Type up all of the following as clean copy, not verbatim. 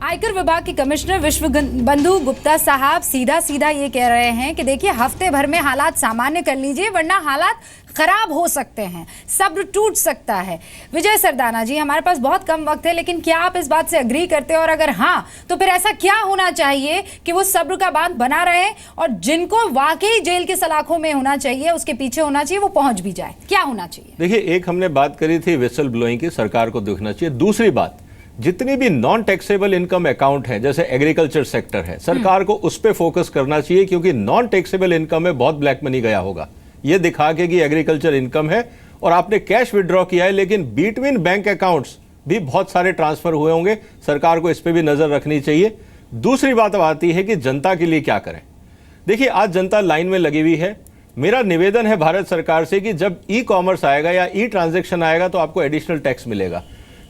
आयकर विभाग के कमिश्नर विश्वबंधु गुप्ता साहब सीधा ये कह रहे हैं कि देखिए हफ्ते भर में हालात सामान्य कर लीजिए वरना हालात खराब हो सकते हैं, सब्र टूट सकता है। विजय सरदाना जी, हमारे पास बहुत कम वक्त है, लेकिन क्या आप इस बात से अग्री करते हैं, और अगर हाँ तो फिर ऐसा क्या होना चाहिए कि वो सब्र का बांध बना रहे और जिनको वाकई जेल के सलाखों में होना चाहिए, उसके पीछे होना चाहिए, वो पहुंच भी जाए? क्या होना चाहिए? देखिए, एक हमने बात करी थी विसल ब्लोइंग की, सरकार को देखना चाहिए। दूसरी बात, जितनी भी नॉन टैक्सेबल इनकम अकाउंट है, जैसे एग्रीकल्चर सेक्टर है, सरकार को उस पर फोकस करना चाहिए, क्योंकि नॉन टैक्सेबल इनकम में बहुत ब्लैक मनी गया होगा। ये दिखा के कि एग्रीकल्चर इनकम है और आपने कैश विड्रॉ किया है, लेकिन बिटवीन बैंक अकाउंट्स भी बहुत सारे ट्रांसफर हुए होंगे। सरकार को इस पर भी नजर रखनी चाहिए। दूसरी बात अब आती है कि जनता के लिए क्या करें। देखिए, आज जनता लाइन में लगी हुई है। मेरा निवेदन है भारत सरकार से कि जब ई कॉमर्स आएगा या ई ट्रांजेक्शन आएगा तो आपको एडिशनल टैक्स मिलेगा।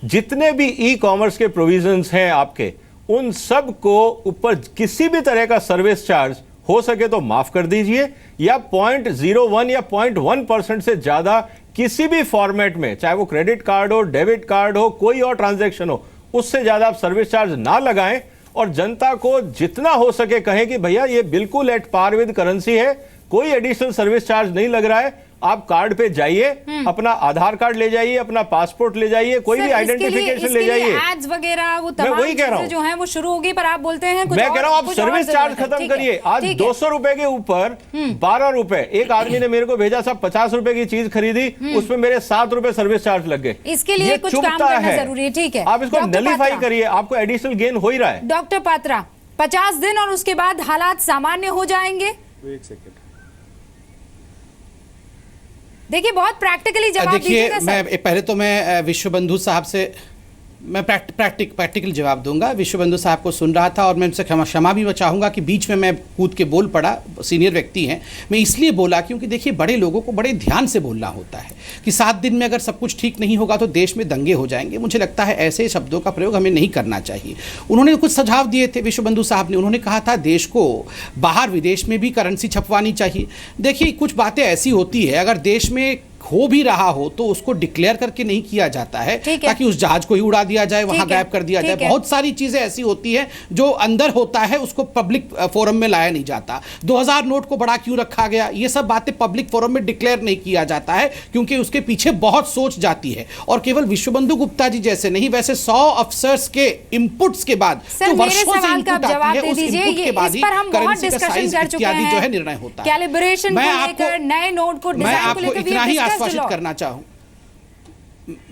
जितने भी ई कॉमर्स के प्रोविजंस हैं आपके, उन सब को ऊपर किसी भी तरह का सर्विस चार्ज हो सके तो माफ कर दीजिए, या 0.01 या 0.1% से ज्यादा किसी भी फॉर्मेट में, चाहे वो क्रेडिट कार्ड हो, डेबिट कार्ड हो, कोई और ट्रांजैक्शन हो, उससे ज्यादा आप सर्विस चार्ज ना लगाएं। और जनता को जितना हो सके कहें कि भैया ये बिल्कुल एट पार विद करेंसी है, कोई एडिशनल सर्विस चार्ज नहीं लग रहा है। आप कार्ड पे जाइए, अपना आधार कार्ड ले जाइए, अपना पासपोर्ट ले जाइए, कोई भी आइडेंटिफिकेशन ले जाइए। एड्स वगैरह वो तमाम चीजें जो हैं वो शुरू होगी, पर आप बोलते हैं मैं कह रहा हूं आप सर्विस चार्ज खत्म करिए। आज 200 रुपए के ऊपर 12 रुपए, एक आदमी ने मेरे को भेजा, साहब 50 रुपए की चीज खरीदी, उसमें मेरे 7 रुपए सर्विस चार्ज लग गए। इसके लिए कुछ काम करना जरूरी है। ठीक है, आप इसको नलीफाई करिए, आपको एडिशनल गेन हो ही रहा है। डॉक्टर पात्रा, 50 दिन और उसके बाद हालात सामान्य हो जाएंगे? एक सेकंड, देखिए बहुत प्रैक्टिकली जवाब दीजिएगा सर। मैं पहले तो मैं विश्वबंधु साहब से मैं प्रैक्टिकल जवाब दूंगा। विश्वबंधु साहब को सुन रहा था और मैं उनसे क्षमा भी चाहूँगा कि बीच में मैं कूद के बोल पड़ा। सीनियर व्यक्ति हैं, मैं इसलिए बोला क्योंकि देखिए बड़े लोगों को बड़े ध्यान से बोलना होता है कि 7 दिन में अगर सब कुछ ठीक नहीं होगा तो देश में दंगे हो जाएंगे। मुझे लगता है ऐसे शब्दों का प्रयोग हमें नहीं करना चाहिए। उन्होंने कुछ सुझाव दिए थे विश्वबंधु साहब ने। उन्होंने कहा था देश को बाहर विदेश में भी करेंसी छपवानी चाहिए। देखिए कुछ बातें ऐसी होती है, अगर देश में हो भी रहा हो तो उसको डिक्लेयर करके नहीं किया जाता है, ताकि उस जहाज को ही उड़ा दिया जाए, वहां गायब कर दिया जाए। बहुत सारी चीजें ऐसी होती हैं जो अंदर होता है, उसको पब्लिक फोरम में लाया नहीं जाता। 2000 नोट को बड़ा क्यों रखा गया, ये सब बातें पब्लिक फोरम में डिक्लेयर नहीं किया जाता है, क्योंकि उसके पीछे बहुत सोच जाती है। और केवल विश्वबंधु गुप्ता जी जैसे नहीं, वैसे 100 अफसर्स के इनपुट्स के बाद जो वर्षों से इनपुट आती है, उस इनपुट के बाद ही करेंसी का साइज इत्यादि जो है निर्णय होता है। कैलिब्रेशन को लेकर, नए नोट को डिजाइन को लेकर इतना ही आश्वासित करना चाहूं।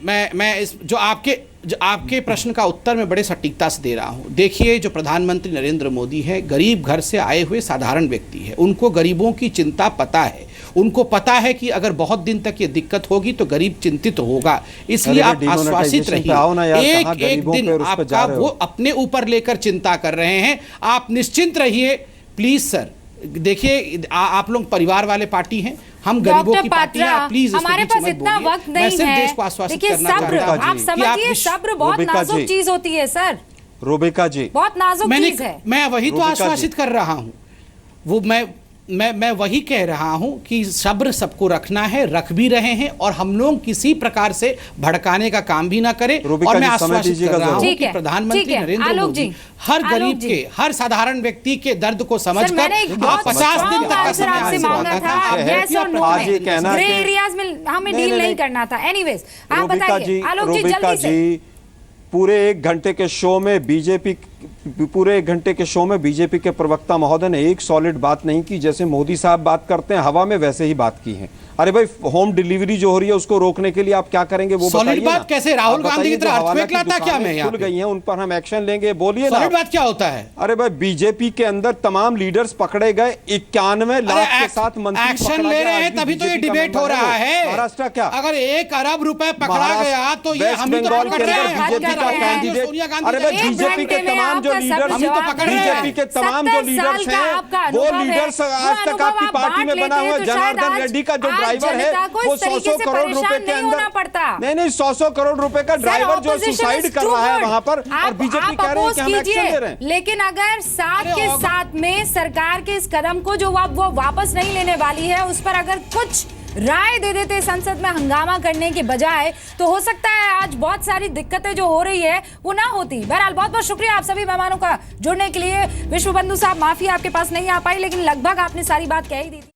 मैं इस जो आपके प्रश्न का उत्तर मैं बड़े सटीकता से दे रहा हूं। देखिए, जो प्रधानमंत्री नरेंद्र मोदी है, गरीब घर से आए हुए साधारण व्यक्ति है। उनको गरीबों की चिंता पता है। उनको पता है कि अगर बहुत दिन तक ये दिक्कत होगी तो गरीब चिंतित होगा। इसलिए आप आश्वासित रहिए, एक दिन आपका वो अपने ऊपर लेकर चिंता कर रहे हैं। आप निश्चिंत रहिए प्लीज सर। देखिए आप लोग परिवार वाले पार्टी हैं, हम गरीबों की पार्टी है। प्लीज हमारे पास इतना वक्त नहीं है। देश को आश्वासित करना सब्र, आप समझिए, सब्र बहुत नाजुक चीज होती है सर। रूबिका जी, बहुत नाजुक चीज है। मैं वही तो आश्वासित कर रहा हूं। वो मैं वही कह रहा हूं कि सब्र सबको रखना है, रख भी रहे हैं, और हम लोग किसी प्रकार से भड़काने का काम भी ना करें। और मैं आश्वासित कर रहा हूं कि प्रधानमंत्री नरेंद्र मोदी हर गरीब के, हर साधारण व्यक्ति के दर्द को समझकर आप 50 दिन तक का समय आपसे मांगा था। यस और नो में ग्रे एरियाज में हमें डील नहीं करना था। एनीवेज आप बताइए आलोक जी, जल्दी से। पूरे 1 घंटे के शो में बीजेपी के प्रवक्ता महोदय ने एक सॉलिड बात नहीं की। जैसे मोदी साहब बात करते हैं हवा में, वैसे ही बात की है। अरे भाई, होम डिलीवरी जो हो रही है उसको रोकने के लिए आप क्या करेंगे वो बताइए। सॉलिड बात कैसे? राहुल गांधी की तरह अर्थक्वेक लाता क्या मैं? खुल गई हैं, उन पर हम एक्शन लेंगे, बोलिए ना। सॉलिड बात क्या होता है? अरे भाई, बीजेपी के अंदर तमाम लीडर्स पकड़े गए, 91 लाख के साथ मंत्री एक्शन ले रहे हैं, तभी तो ये डिबेट हो रहा है। महाराष्ट्र क्या, अगर 1 अरब रुपए पकड़ा गया तो ये हम ही तो पकड़ रहे हैं। बीजेपी का कैंडिडेट, अरे भाई बीजेपी के तमाम जो लीडर्स, बीजेपी के तमाम जो लीडर्स हैं, वो लीडर्स आज तक आपकी पार्टी में बना हुआ। जनार्दन रेड्डी का जो ड्राइवर है वो 100 करोड़ रुपए के अंदर, नहीं 100 करोड़ रुपए का ड्राइवर जो सुसाइड कर रहा है वहां पर, और बीजेपी कह रही है कि हम एक्शन ले रहे हैं। लेकिन अगर साथ के साथ में सरकार के इस कदम को जो वो वापस नहीं लेने वाली है, उस पर अगर कुछ राय दे देते संसद में हंगामा करने के बजाय, तो हो सकता है आज बहुत सारी दिक्कतें जो हो रही है वो ना होती। बहरहाल बहुत बहुत शुक्रिया आप सभी मेहमानों का जुड़ने के लिए। विश्व बंधु साहब, माफी आपके पास नहीं आ पाई, लेकिन लगभग आपने सारी बात कह ही दी थी।